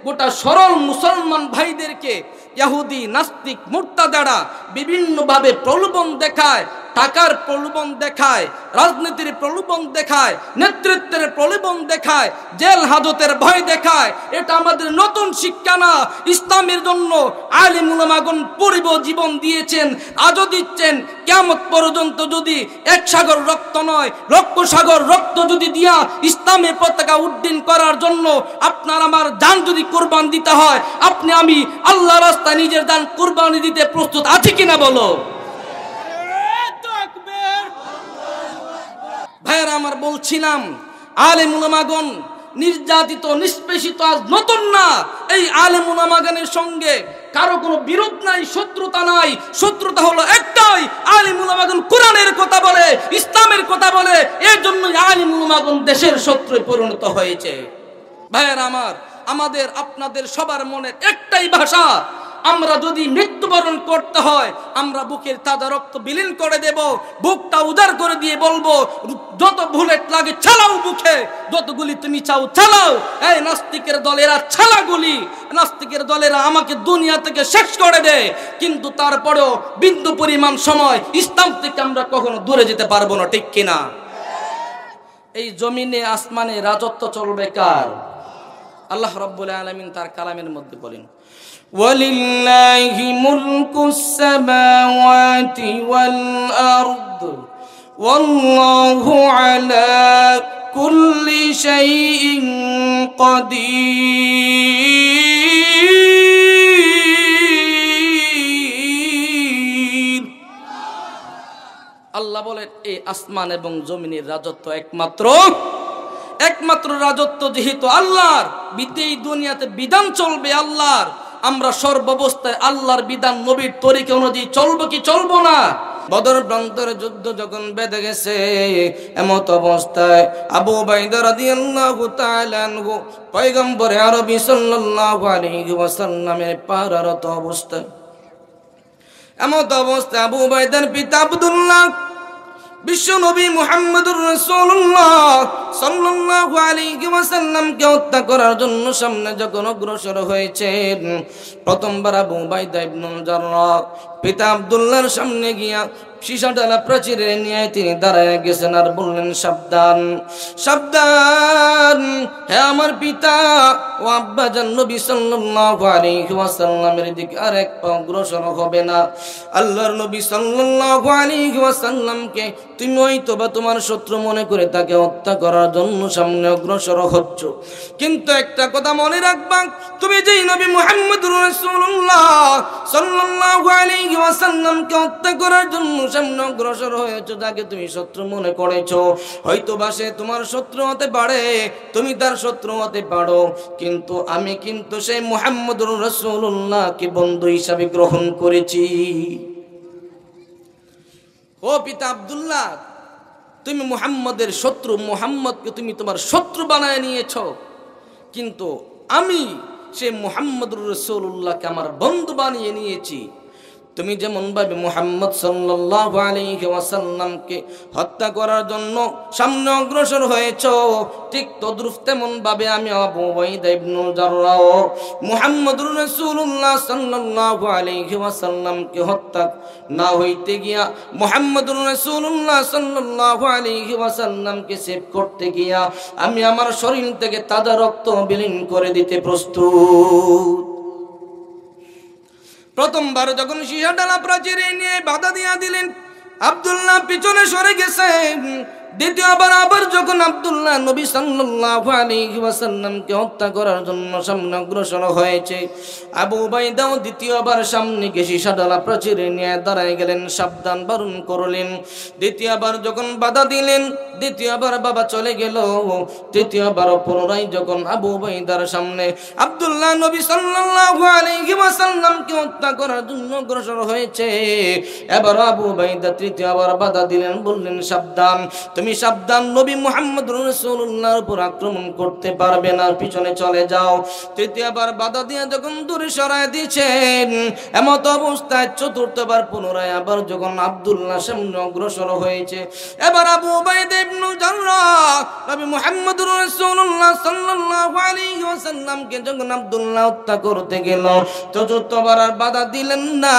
গোটা সরল মুসলমান ভাইদেরকে ইহুদি নাস্তিক মুরতাদারা বিভিন্নভাবে প্রলোভন দেখায়, টাকার প্রলোভন দেখায়, রাজনীতির প্রলোভন দেখায়, নেতৃত্বের প্রলোভন দেখায়, জেল হাজতের ভয় দেখায়। এটা আমাদের নতুন শিক্ষা না। ইসলামের জন্য আলিম উলামাগণ পূর্ব জীবন দিয়েছেন, আজও দিচ্ছেন। কিয়ামত পর্যন্ত যদি এক সাগর রক্ত নয় লক্ষ সাগর রক্ত যদি দিয়া ইসলামের পতাকা উড্ডীন করার জন্য আপনার আমার জান যদি কুরবান দিতে হয়, আপনি আমি আল্লাহর রাস্তায় নিজের জান কুরবানি দিতে প্রস্তুত আছি কিনা বলো? ভাইয়েরা আমার, বলছিলাম আলেম উলামাগণ নির্যাতিত নিষ্পেষিত আজ নতুন না। এই আলেম উলামাগণের সঙ্গে কারো কোনো বিরোধ নাই, শত্রুতা নাই। শত্রুতা হলো একটাই, আলেম উলামাগণ কোরআনের কথা বলে, ইসলামের কথা বলে, এর জন্য আলেম উলামাগণ দেশের শত্রুতে পরিণত হয়েছে। ভাইয়েরা আমার, আমাদের আপনাদের সবার মনের একটাই ভাষা, আমরা যদি মৃত্যুবরণ করতে হয় আমরা বুকের তাজা রক্ত বিলীন করে দেব, বুকটা উজাড় করে দিয়ে বলবো যত বুলেট লাগে চালাও বুকে, যত গুলি তুমি চাও চালাও। এই নাস্তিকের দলেরা চালা গুলি, নাস্তিকের দলেরা আমাকে দুনিয়া থেকে শেষ করে দেয়, কিন্তু তারপরেও বিন্দু পরিমাণ সময় ইসলাম থেকে আমরা কখনো দূরে যেতে পারবো না, ঠিক কিনা? এই জমিনে আসমানে রাজত্ব চলবে কার? আল্লাহ রাব্বুল আলামিন তার কালামের মধ্যে বলেন, ওয়ালিল্লাহি মুলকুস সামাওয়াতি ওয়াল আরদ ওয়াল্লাহু আলা কুল্লি শাইইন কাদির। আল্লাহ বলেন এই আসমান এবং জমিনের রাজত্ব একমাত্র রাজত্ব যেহেতু আল্লাহর, এই দুনিয়াতে বিধান চলবে আল্লাহর। আমরা সর্বাবস্থায় আল্লাহর বিধান নবীর তরিকা অনুযায়ী চলবো কি চলবো না? বদর প্রান্তরে যুদ্ধ যখন বেঁধে গেছে, এমত অবস্থায় আবু উবাইদা রাদিয়াল্লাহু তাআলা আনহু পয়গম্বরে আরবি সাল্লাল্লাহু আলাইহি ওয়াসাল্লামের পাহারারত অবস্থায়, এমত অবস্থায় আবু উবাইদার পিতা আব্দুল্লাহ বিশ্ব নবী মুহাম্মদুর রাসূলুল্লাহ সাল্লাল্লাহু আলাইহি ওয়াসাল্লামকে হত্যা করার জন্য সামনে যখন অগ্রসর হয়েছেন, প্রথমবার আবু উবাইদা ইবনুল জাররাহ পিতা আব্দুল্লাহর সামনে গিয়া সীসা ডালা প্রাচীরে নিয়ে তিনি দাঁড়ায় গেছেন আর বললেন, সাবধান সাবধান, হে আমার পিতা ও আব্বাজান নবী সাল্লাল্লাহু আলাইহি ওয়াসাল্লামের দিকে আর এক পা অগ্রসর হবে না। আল্লাহর নবী সাল্লাল্লাহু আলাইহি ওয়াসাল্লামকে তুমি হয়তোবা তোমার শত্রু মনে করে তাকে হত্যা করার জন্য সামনে অগ্রসর হচ্ছ, কিন্তু একটা কথা মনে রাখবা, তুমি যেই নবী মুহাম্মদুর রাসূলুল্লাহ সাল্লাল্লাহু আলাইহি ওয়াসাল্লামকে হত্যা করার জন্য সামনে অগ্রসর হয়েছো, যাকে তুমি শত্রু মনে করেছো, হয়তোবা সে তোমার শত্রু হতে পারে, তুমি তার শত্রু হতে পারো, কিন্তু আমি কিন্তু সেই মুহাম্মদুর রাসূলুল্লাহকে বন্ধু হিসাবে গ্রহণ করেছি। ও পিতা আব্দুল্লাহ, তুমি মুহাম্মদের শত্রু, মুহাম্মদকে তুমি তোমার শত্রু বানায় নিয়েছো, কিন্তু আমি সেই মুহাম্মদুর রাসূলুল্লাহকে আমার বন্ধু বানিয়ে নিয়েছি। তুমি যেমন ভাবে মুহাম্মদ সাল্লাল্লাহু আলাইহি ওয়াসাল্লামকে হত্যা করার জন্য সামনে অগ্রসর হয়েছো, ঠিক তদ্রুপ তেমন ভাবে আমি আবু উবাইদা ইবনুল জাররাহ মুহাম্মদুর রাসূলুল্লাহ সাল্লাল্লাহু আলাইহি ওয়াসাল্লামকে হত্যা না হইতে গিয়া মুহাম্মদুর রাসূলুল্লাহ সাল্লাল্লাহু আলাইহি ওয়াসাল্লামকে সেভ করতে গিয়া আমি আমার শরীর থেকে তাজা রক্ত বিলীন করে দিতে প্রস্তুত। প্রথমবার যখন সীসা ডালা প্রাচীরে নিয়ে বাধা দিয়া দিলেন, আব্দুল্লাহ পিছনে সরে গেছেন। দ্বিতীয়বার আবার যখন আব্দুল্লাহ নবী সাল্লাল্লাহু আলাইহি ওয়াসাল্লামকে হত্যা করার জন্য সামনে অগ্রসর হয়েছে, আবু উবাইদাও দ্বিতীয়বার সামনে গিয়ে সীসা ডালা প্রাচীরে নিয়ে দাঁড়ায় গেলেন, সাবধান বারণ করলেন। দ্বিতীয়বার যখন বাধা দিলেন, দ্বিতীয়বার বাবা চলে গেল। তৃতীয়বার পুনরায় যখন আবু উবাইদার সামনে আব্দুল্লাহ নবী সাল্লাল্লাহু আলাইহি ওয়াসাল্লামকে হত্যা করার জন্য অগ্রসর হয়েছে, এবার আবু উবাইদা তৃতীয়বার বাধা দিলেন, বললেন, সাবধান, তুমি তুমি সাবধান, নবী মুহাম্মদুর রাসূলুল্লাহর উপর আক্রমণ করতে পারবে না, পিছনে চলে যাও। তৃতীয়বার বাধা দিয়ে যখন দূরে সরায় দিয়েছেন, এমত অবস্থায় চতুর্থবার পুনরায় আবার যখন আব্দুল্লাহ সামনে অগ্রসর হয়েছে, এবার আবু উবাইদা ইবনে জাররাহ নবী মুহাম্মদুর রাসূলুল্লাহ সাল্লাল্লাহু আলাইহি ওয়াসাল্লামকে যখন আব্দুল্লাহ হত্যা করতে গেল, চতুর্থবার আর বাধা দিলেন না।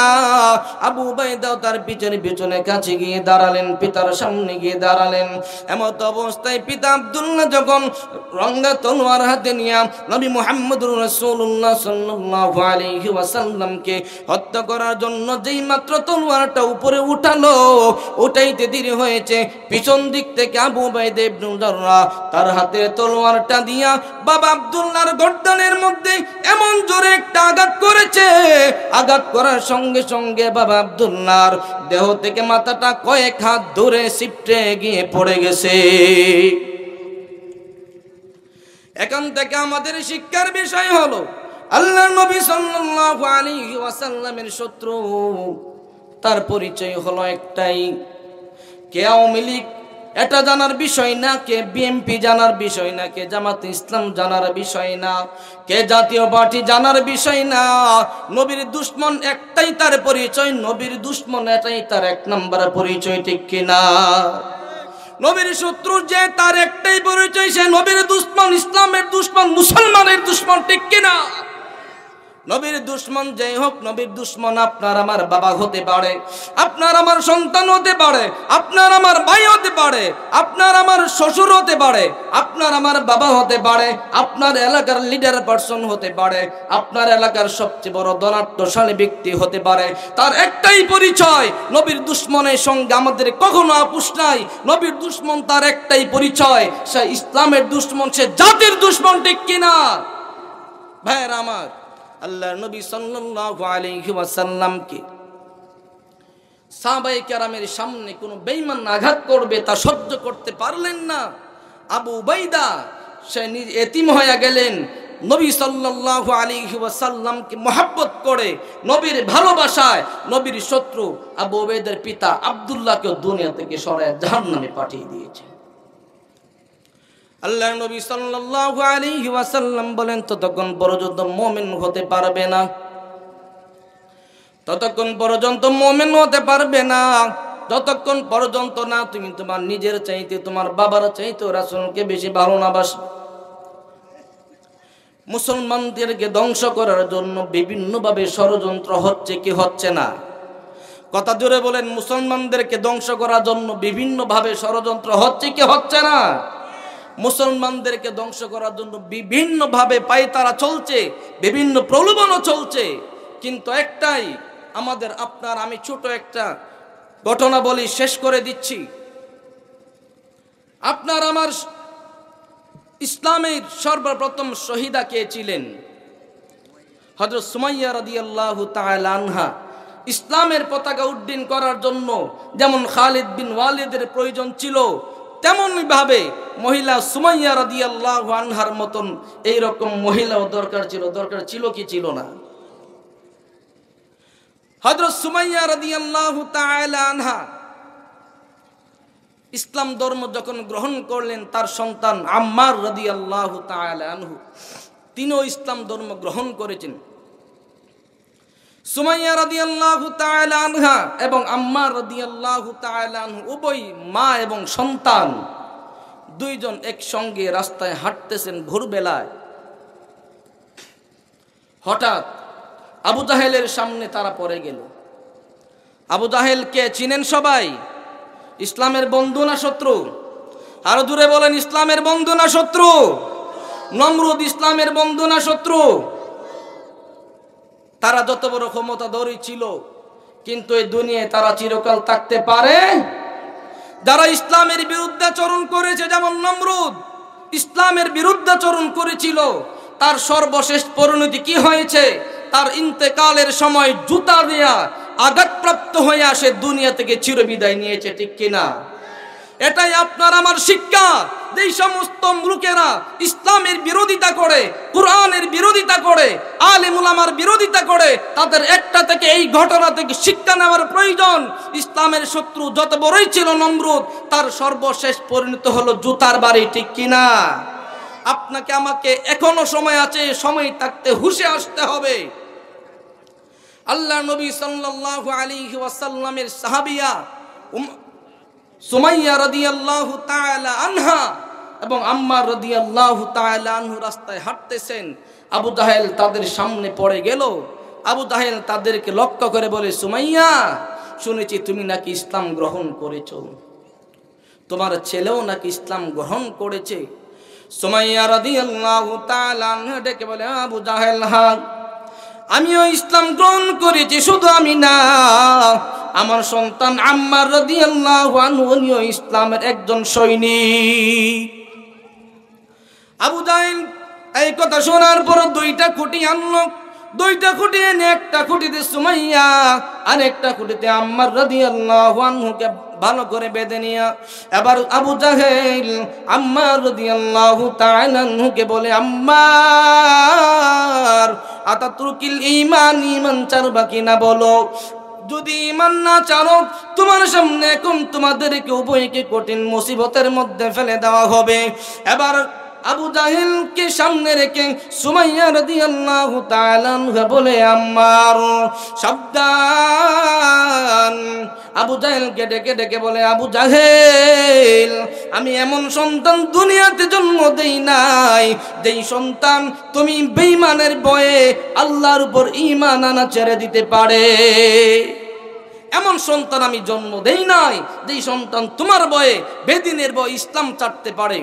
আবু উবাইদা তার পিছনে কাছে গিয়ে দাঁড়ালেন, পিতার সামনে গিয়ে দাঁড়ালেন। এমত অবস্থায় পিতা আব্দুল্লাহ যখন রঙা তলোয়ার হাতে নিয়ে নবী মুহাম্মদুর রাসূলুল্লাহ সাল্লাল্লাহু আলাইহি ওয়াসাল্লামকে হত্যা করার জন্য যেই মাত্র তলোয়ারটা উপরে উঠালো, উঠাইতে দেরি হয়েছে, পিছন দিক থেকে আবু উবাইদা ইবনে জাররাহ তার হাতে তলোয়ারটা দিয়া বাবা আব্দুল্লাহর গর্দানের মধ্যে এমন জোরে একটা আঘাত করেছে, আঘাত করার সঙ্গে সঙ্গে বাবা আব্দুল্লাহর দেহ থেকে মাথাটা কয়েক হাত দূরে ছিটকে গিয়ে পড়ে গেছে। এখান থেকে আমাদের শিক্ষার বিষয় হলো, আল্লাহর নবী সাল্লাল্লাহু আলাইহি ওয়াসাল্লামের শত্রু, তার পরিচয় হলো একটাই, কে আওয়ামী লীগ এটা জানার বিষয় না, কে বিএনপি জানার বিষয় না, কে জামাত ইসলাম জানার বিষয় না, কে জাতীয় পার্টি জানার বিষয় না। নবীর দুশমন একটাই তার পরিচয়, নবীর দুশমন এটাই তার এক নম্বর পরিচয়, ঠিক কিনা? নবীর শত্রু যে তার একটাই পরিচয়, সে নবীর দুশমন, ইসলামের দুশমন, মুসলমানের দুশমন, ঠিক কিনা? নবীর দুশমন যেই হোক, নবীর দুশমন আপনার আমার বাবা হতে পারে, আপনার আমার সন্তান হতে পারে, আপনার আমার ভাই হতে পারে, আপনার আমার শ্বশুর হতে পারে, আপনার আমার বাবা হতে পারে, আপনার এলাকার লিডার পারসন হতে পারে, আপনার এলাকার সবচেয়ে বড় ধনাঢ্যশালী ব্যক্তি হতে পারে। তার একটাই পরিচয়, নবীর দুশমনের সঙ্গে আমাদের কখনো আপোষ নাই। নবীর দুশমন তার একটাই পরিচয়, সে ইসলামের দুশমন, সে জাতির দুশমন, ঠিক কিনা? ভাইরা আমার, আল্লাহর নবী সাল্লাল্লাহু আলাইহি ওয়াসাল্লামকে সাহাবায়ে কেরামের সামনে কোনো বেঈমান আঘাত করবে তা সহ্য করতে পারলেন না। আবু উবাইদা সে এতিম হয়ে গেলেন, নবী সাল্লাল্লাহু আলাইহি ওয়াসাল্লামকে মহব্বত করে, নবীর ভালোবাসায় নবীর শত্রু আবু উবাইদার পিতা আব্দুল্লাহকে দুনিয়া থেকে সরায় জাহান্নামে পাঠিয়ে দিয়েছে। আল্লাহর নবী সাল্লাল্লাহু আলাইহি ওয়াসাল্লাম বলেন, ততক্ষণ পর্যন্ত মুমিন হতে পারবে না, ততক্ষণ পর্যন্ত মুমিন হতে পারবে না যতক্ষণ পর্যন্ত না তুমি তোমার নিজের চাইতে, তোমার বাবার চাইতে রাসূলকে বেশি ভালো না বাসো। মুসলমানদেরকে ধ্বংস করার জন্য বিভিন্নভাবে ষড়যন্ত্র হচ্ছে কি হচ্ছে না? কথা জোরে বলেন, মুসলমানদেরকে ধ্বংস করার জন্য বিভিন্নভাবে ষড়যন্ত্র হচ্ছে কি হচ্ছে না? মুসলমানদেরকে ধ্বংস করার জন্য বিভিন্নভাবে পায়তারা চলছে, বিভিন্ন প্রলোভনও চলছে, কিন্তু একটাই আমাদের আপনার, আমি ছোট একটা ঘটনা বলি, শেষ করে দিচ্ছি। আপনার আমার ইসলামের সর্বপ্রথম শহীদা কে ছিলেন? হযরত সুমাইয়া রাদিয়াল্লাহু তাআলা আনহা। ইসলামের পতাকা উড্ডীন করার জন্য যেমন খালিদ বিন ওয়ালিদের প্রয়োজন ছিল, তেমনি ভাবে মহিলা সুমাইয়া রাদিয়াল্লাহু আনহার মতন এইরকম মহিলাও দরকার ছিল কি ছিল না? হযরত সুমাইয়া রাদিয়াল্লাহু তাআলা আনহা ইসলাম ধর্ম যখন গ্রহণ করলেন, তার সন্তান আম্মার রাদিয়াল্লাহু তাআলা আনহু তিনিও ইসলাম ধর্ম গ্রহণ করেছেন। সুমাইয়া রাদিয়াল্লাহু তাআলা আনহা এবং আম্মার রাদিয়াল্লাহু তাআলা আনহু উভয় মা এবং সন্তান দুইজন একসঙ্গে রাস্তায় হাঁটতেছেন ভোরবেলায়। হঠাৎ আবু জাহেলের সামনে তারা পড়ে গেল। আবু জাহেলকে চিনেন সবাই? ইসলামের বন্ধু না শত্রু? আরো দূরে বলেন, ইসলামের বন্ধু না শত্রু? নমরুদ ইসলামের বন্ধু না শত্রু? তারা যত বড় ক্ষমতাধরী ছিল, কিন্তু এই দুনিয়ায় তারা চিরকাল থাকতে পারে? যারা ইসলামের বিরুদ্ধাচরণ করেছে, যেমন নমরুদ ইসলামের বিরুদ্ধাচরণ করেছিল, তার সর্বশেষ পরিণতি কি হয়েছে? তার ইন্তেকালের সময় জুতা দেয়া আঘাতপ্রাপ্ত হয়ে আসে, দুনিয়া থেকে চিরবিদায় নিয়েছে, ঠিক কিনা? এটাই আপনার আমার শিক্ষা। যেই সমস্ত লোকেরা ইসলামের বিরোধিতা করে, কোরআনের বিরোধিতা করে, আলেমুল ওলামার বিরোধিতা করে, তাদের একটা থেকে এই ঘটনা থেকে শিক্ষা নেওয়ার প্রয়োজন। ইসলামের শত্রু যত বড়ই ছিল নমরুদ, তার সর্বশেষ পরিণত হলো জুতার বাড়ি, ঠিক কিনা? আপনাকে আমাকে এখনো সময় আছে, সময় থাকতে হুঁশে আসতে হবে। আল্লাহ নবী সাল্লাল্লাহু আলাইহি ওয়াসাল্লামের সাহাবিয়া সুমাইয়া রাদিয়াল্লাহু তাআলা আনহা এবং আম্মার রাদিয়াল্লাহু তাআলা আনহু রাস্তায় হাঁটতেছেন। আবু জাহেল তাদের সামনে পড়ে গেল। আবু জাহেল তাদেরকে লক্ষ্য করে বলে, সুমাইয়া, শুনেছি তুমি নাকি ইসলাম গ্রহণ করেছো, তোমার ছেলেও নাকি ইসলাম গ্রহণ করেছে। সুমাইয়া রাদিয়াল্লাহু তাআলা আনহা ডেকে বলে, আবু জাহেল, হ্যাঁ আমিও ইসলাম গ্রহণ করেছি, শুধু আমি না, আমার সন্তান আম্মার রাদিয়াল্লাহু আনহু উনিও ইসলামের একজন সৈনিক। আবু জাহেল এই কথা শোনার পর দুইটা খুঁটি আনলো। দুইটা খুঁটি এনে একটা খুঁটিতে সুমাইয়া আর একটা খুঁটিতে আম্মার রাদিয়াল্লাহু আনহুকে ভালো করে বেঁধে নিয়া এবার আবু জাহেল আম্মার রাদিয়াল্লাহু তাআলা আনহুকে বলে, আম্মার আতাতরুকিল ঈমান, ঈমান ছাড়বা কিনা বলো। যদি ঈমান না ছাড়ো, তোমার সামনে এখন তোমাদেরকে উভয়কে কঠিন মুসিবতের মধ্যে ফেলে দেওয়া হবে। এবার আবু জাহেলকে সামনে রেখে সুমাইয়া রাদিয়াল্লাহু তাআলা আনহা বলে, আম্মার সাবধান। আবু জাহেলকে ডেকে ডেকে বলে, আবু জাহেল, আমি এমন সন্তান দুনিয়াতে জন্ম দেই নাই যেই সন্তান তুমি বেঈমানের ভয়ে আল্লাহর উপর ঈমান আনা ছেড়ে দিতে পারে। এমন সন্তান আমি জন্ম দেই নাই যেই সন্তান তোমার ভয়ে, বেদিনের ভয়ে ইসলাম ছাড়তে পারে।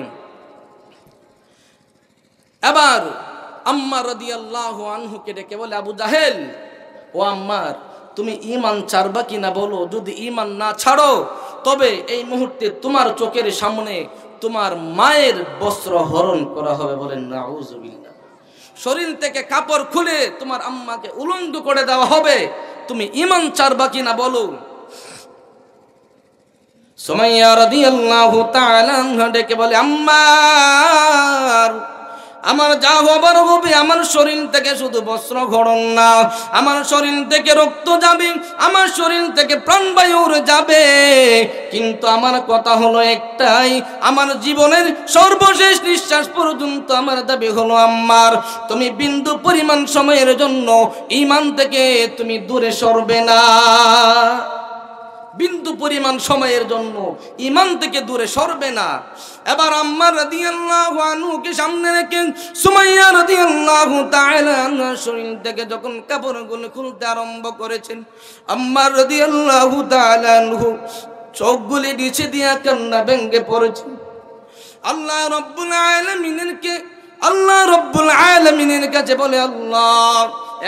এবার আম্মার রাদিয়াল্লাহু আনহুকে ডেকে বলে, আবু জাহেল, ও আম্মার, তুমি ঈমান ছাড়বা কিনা বলো। যদি ঈমান না ছাড়ো, তবে এই মুহূর্তে তোমার চোখের সামনে তোমার মায়ের বস্ত্র হরণ করা হবে। বলেন নাউযুবিল্লাহ। শরীর থেকে কাপড় খুলে তোমার আম্মাকে উলঙ্গ করে দেওয়া হবে। তুমি ঈমান ছাড়বা কিনা বলো। সুমাইয়া রাদিয়াল্লাহু তাআলা আনহা ডেকে বলে, আম্মার, আমার যা হবার হবে, আমার শরীর থেকে শুধু বস্ত্র খরণ না, আমার শরীর থেকে রক্ত যাবে, আমার শরীর থেকে প্রাণবায়ু যাবে, কিন্তু আমার কথা হলো একটাই, আমার জীবনের সর্বশেষ নিঃশ্বাস পর্যন্ত আমার দাবি হলো, আম্মার, তুমি বিন্দু পরিমাণ সময়ের জন্য ঈমান থেকে তুমি দূরে সরবে না। বিন্দু পরিমাণ সময়ের জন্য ঈমান থেকে দূরে সরবে না। এবার আম্মার রাদিয়াল্লাহু আনহুকে সামনে রেখে সুমাইয়া রাদিয়াল্লাহু তাআলা আনহার শরীর থেকে যখন কাপড়গুলো খুলতে আরম্ভ করেছেন, আম্মার রাদিয়াল্লাহু তাআলা আনহু চোখগুলি নিচে দিয়া কান্না ভেঙে পড়েছেন। আল্লাহ রাব্বুল আলামিনের কাছে বলে, আল্লাহ,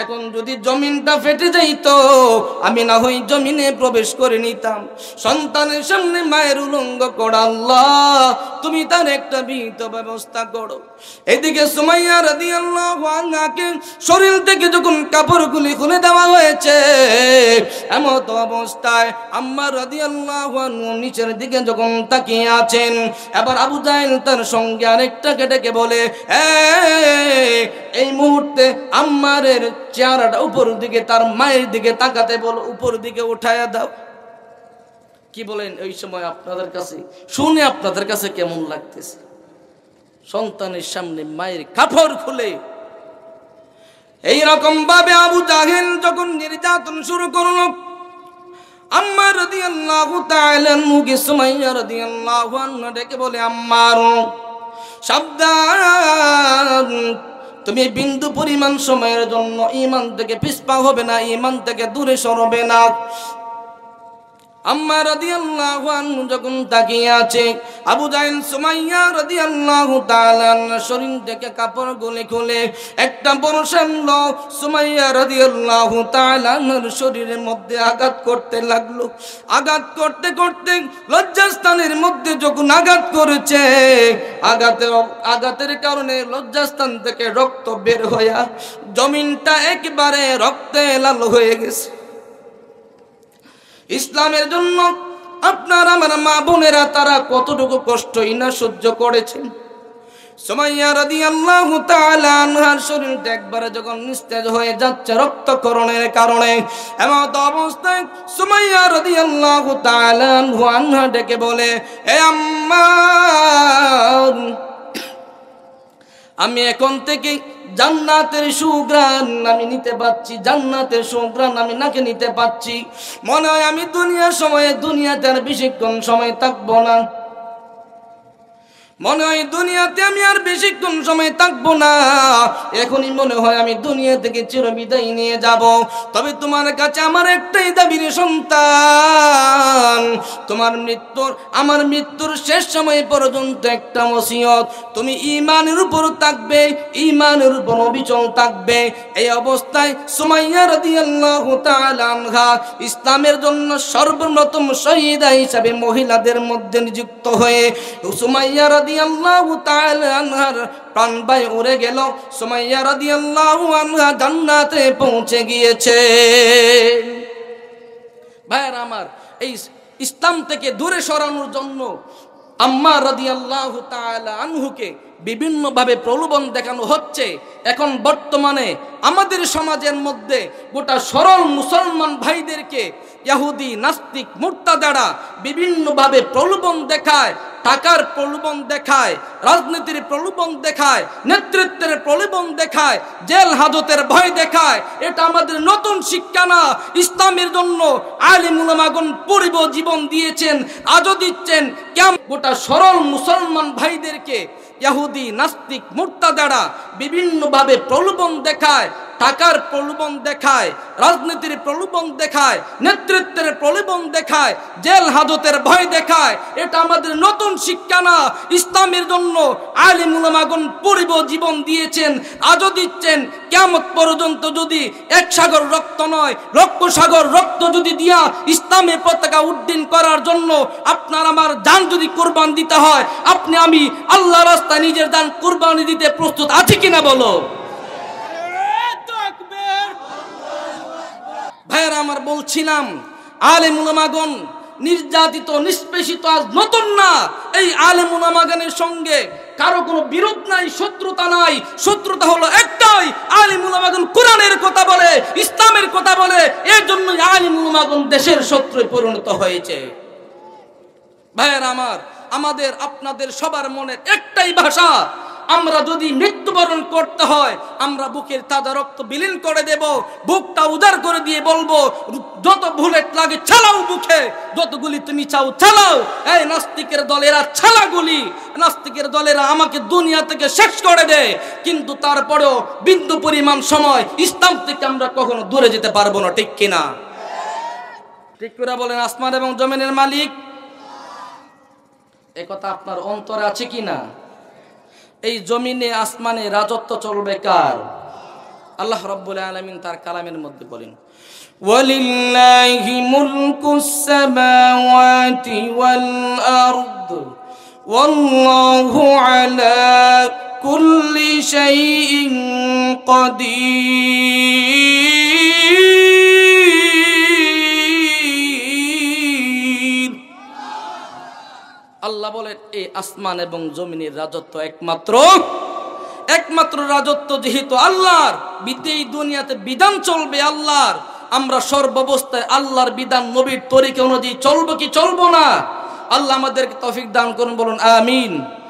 এখন যদি জমিনটা ফেটে যাইতো, আমি না হয় জমিনে প্রবেশ করে নিতাম। সন্তানের সামনে মায়ের উলঙ্গ করা, আল্লাহ তুমি তার একটা বিহিত ব্যবস্থা করো। এদিকে সুমাইয়া রাদিয়াল্লাহু আনহাকে শরীর থেকে যখন কাপড়গুলি খুলে দেওয়া হয়েছে, এমত অবস্থায় আম্মার রাদিয়াল্লাহু আনহু নিচের দিকে যখন তাকিয়ে আছেন, এবার আবু জাহেল তার সঙ্গে আরেকটাকে ডেকে বলে, এই মুহূর্তে আম্মারের চেহারাটা উপর দিকে, তার মায়ের দিকে তাকাতে বলো, উপর দিকে উঠায়া দাও। কি বলেন ওই সময় আপনাদের কাছে শুনে আপনাদের কাছে কেমন লাগতেছে? সন্তানের সামনে মায়ের কাপড় খুলে এইরকম ভাবে আবু জাহেল যখন নির্যাতন শুরু করলো, আম্মার রাদিয়াল্লাহু তাআলা আনহুকে সুমাইয়া রাদিয়াল্লাহু আনহা ডেকে বলে, আম্মার সাবধান, তুমি বিন্দু পরিমাণ সময়ের জন্য ঈমান থেকে পিছপা হবে না, ঈমান থেকে দূরে সরবে না। আম্মা রাদিয়াল্লাহু আনহু যখন তাকিয়ে আছে, আবু জাহেল সুমাইয়া রাদিয়াল্লাহু তাআলা শরীর থেকে কাপড়গুলি খুলে একটা বর্ষণ সুমাইয়া রাদিয়াল্লাহু তাআলা শরীরের মধ্যে আঘাত করতে লাগলো। আঘাত করতে করতে লজ্জাস্থানের মধ্যে যখন আঘাত করেছে, আঘাতের কারণে লজ্জাস্থান থেকে রক্ত বের হইয়া জমিনটা একেবারে রক্তে লাল হয়ে গেছে। ইসলামের জন্য আপনার আমার মা বোনেরা তারা কতটুকু কষ্টই না সহ্য করেছেন। সুমাইয়া রাদিয়াল্লাহু তাআলা আনহার শরীরটা একবারে যখন নিস্তেজ হয়ে যাচ্ছে রক্তক্ষরণের কারণে, এমত অবস্থায় সুমাইয়া রাদিয়াল্লাহু তাআলা আনহা ডেকে বলে, হে আম্মা, আমি এখন থেকে জান্নাতের সুঘ্রাণ আমি নিতে পাচ্ছি, জান্নাতের সুঘ্রাণ আমি নাকে নিতে পাচ্ছি। মনে হয় আমি দুনিয়াতে আর বেশিক্ষণ সময় থাকবো না, মনে হয় দুনিয়াতে আমি আর বেশিক্ষণ সময় থাকবো না, এখনই মনে হয় আমি দুনিয়া থেকে চিরবিদায় নিয়ে যাব। তবে তোমার কাছে আমার একটাই দাবি রে সন্তান, আমার মৃত্যুর শেষ সময় পর্যন্ত একটা ওসিয়ত, তুমি ঈমানের উপর থাকবে, ঈমানের উপর অবিচল থাকবে। এই অবস্থায় সুমাইয়া রাদিয়াল্লাহু তাআলা আনহা ইসলামের জন্য সর্বপ্রথম শহীদা হিসাবে মহিলাদের মধ্যে নিযুক্ত হয়ে সুমাইয়া রাদিয়াল্লাহু তাআলা আনহার প্রাণবায়ু উড়ে গেল। সুমাইয়া রাদিয়াল্লাহু আনহা জান্নাতে পৌঁছে গিয়েছে। ভাইরা আমার, এই ইসলাম থেকে দূরে সরানোর জন্য আম্মা রাদিয়াল্লাহু তাআলা আনহুকে বিভিন্নভাবে প্রলোভন দেখানো হচ্ছে। এখন বর্তমানে আমাদের সমাজের মধ্যে গোটা সরল মুসলমান ভাইদেরকে ইহুদি নাস্তিক মুরতাদারা বিভিন্নভাবে প্রলোভন দেখায়, টাকার প্রলোভন দেখায়, রাজনীতির প্রলোভন দেখায়, নেতৃত্বের প্রলোভন দেখায়, জেল হাজতের ভয় দেখায়। এটা আমাদের নতুন শিক্ষা না। ইসলামের জন্য আলিম উলামাগণ পূর্ব জীবন দিয়েছেন, আজও দিচ্ছেন। গোটা সরল মুসলমান ভাইদেরকে ইহুদি নাস্তিক মুরতাদারা বিভিন্নভাবে প্রলোভন দেখায়, টাকার প্রলোভন দেখায়, রাজনীতির প্রলোভন দেখায়, নেতৃত্বের প্রলোভন দেখায়, জেল হাজতের ভয় দেখায়। এটা আমাদের নতুন শিক্ষা না। ইসলামের জন্য আলিম উলামাগণ পূর্ব জীবন দিয়েছেন, আজও দিচ্ছেন। কিয়ামত পর্যন্ত যদি এক সাগর রক্ত নয়, লক্ষ সাগর রক্ত যদি দিয়া ইসলামের পতাকা উড্ডীন করার জন্য আপনার আমার জান যদি কুরবান দিতে হয়, আপনি আমি আল্লাহর রাস্তায় নিজের জান কুরবানি দিতে প্রস্তুত আছি কিনা বলো? ভাইরা আমার, বলছিলাম আলেম উলামাগণ নির্যাতিত নিষ্পেষিত আজ নতুন না। এই আলেম উলামাগণের সঙ্গে কারো কোনো বিরোধ নাই, শত্রুতা নাই। শত্রুতা হলো একটাই, আলেম উলামাগণ কোরআনের কথা বলে, ইসলামের কথা বলে, এর জন্য আলেম উলামাগণ দেশের শত্রুয় পরিণত হয়েছে। ভাইরা আমার, আমাদের আপনাদের সবার মনের একটাই ভাষা, আমরা যদি মৃত্যুবরণ করতে হয় আমরা বুকের তাজা রক্ত বিলীন করে দেব, বুকটা উজাড় করে দিয়ে বলবো, যত বুলেট লাগে চালাও বুকে, যত গুলি তুমি চাও চালাও। এই নাস্তিকের দলেরা চালা গুলি, নাস্তিকের দলেরা আমাকে দুনিয়া থেকে শেষ করে দেয়, কিন্তু তারপরেও বিন্দু পরিমাণ সময় ইসলাম থেকে আমরা কখনো দূরে যেতে পারবো না। ঠিক কিনা? ঠিক করে বলেন। আসমান এবং জমিনের মালিক, এই কথা আপনার অন্তরে আছে কিনা? এই জমিনে আসমানে রাজত্ব চলবে কার? আল্লাহ রাব্বুল আলামিন তার কালামের মধ্যে বলেন, ওয়ালিল্লাহি মুলকুস সামাওয়াতি ওয়াল আরদ ওয়াল্লাহু আলা কুল্লি শাইইন কাদির। আল্লাহ বলেন, এই আসমান এবং জমিনের রাজত্ব একমাত্র রাজত্ব যেহেতু আল্লাহর, এই দুনিয়াতে বিধান চলবে আল্লাহর। আমরা সর্বাবস্থায় আল্লাহর বিধান নবীর তরিকা অনুযায়ী চলবো কি চলবো না? আল্লাহ আমাদেরকে তৌফিক দান করুন, বলুন আমিন।